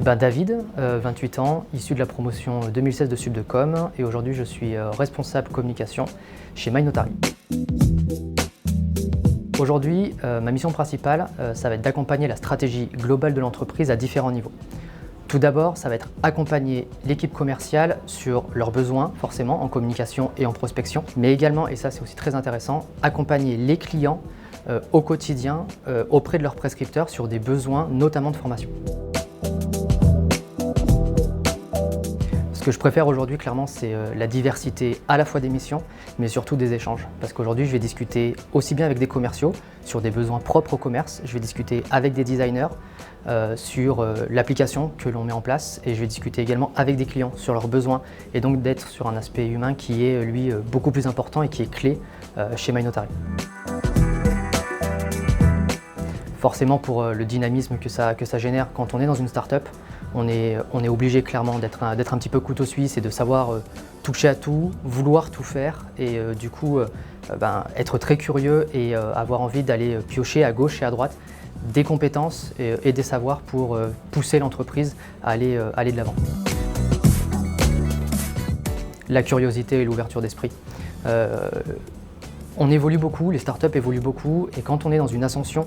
David, 28 ans, issu de la promotion 2016 de Subdecom, et aujourd'hui je suis responsable communication chez MyNotary. Aujourd'hui, ma mission principale, ça va être d'accompagner la stratégie globale de l'entreprise à différents niveaux. Tout d'abord, ça va être accompagner l'équipe commerciale sur leurs besoins, forcément, en communication et en prospection, mais également, et ça c'est aussi très intéressant, accompagner les clients au quotidien auprès de leurs prescripteurs sur des besoins, notamment de formation. Ce que je préfère aujourd'hui, clairement, c'est la diversité à la fois des missions, mais surtout des échanges. Parce qu'aujourd'hui, je vais discuter aussi bien avec des commerciaux sur des besoins propres au commerce, je vais discuter avec des designers sur l'application que l'on met en place, et je vais discuter également avec des clients sur leurs besoins, et donc d'être sur un aspect humain qui est, lui, beaucoup plus important et qui est clé chez MyNotary. Forcément, pour le dynamisme que ça génère quand on est dans une start-up, on est obligé clairement d'être un petit peu couteau suisse et de savoir toucher à tout, vouloir tout faire et du coup être très curieux et avoir envie d'aller piocher à gauche et à droite des compétences et des savoirs pour pousser l'entreprise à aller de l'avant. La curiosité et l'ouverture d'esprit. On évolue beaucoup, les startups évoluent beaucoup, et quand on est dans une ascension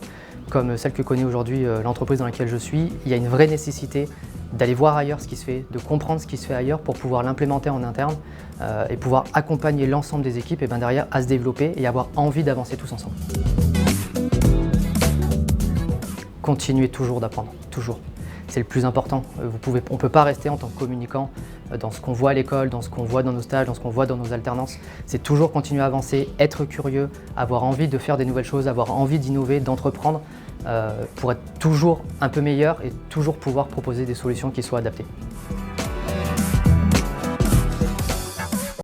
comme celle que connaît aujourd'hui l'entreprise dans laquelle je suis, il y a une vraie nécessité d'aller voir ailleurs ce qui se fait, de comprendre ce qui se fait ailleurs pour pouvoir l'implémenter en interne et pouvoir accompagner l'ensemble des équipes et derrière à se développer et avoir envie d'avancer tous ensemble. Continuez toujours d'apprendre, toujours. C'est le plus important. On ne peut pas rester en tant que communicant dans ce qu'on voit à l'école, dans ce qu'on voit dans nos stages, dans ce qu'on voit dans nos alternances. C'est toujours continuer à avancer, être curieux, avoir envie de faire des nouvelles choses, avoir envie d'innover, d'entreprendre pour être toujours un peu meilleur et toujours pouvoir proposer des solutions qui soient adaptées.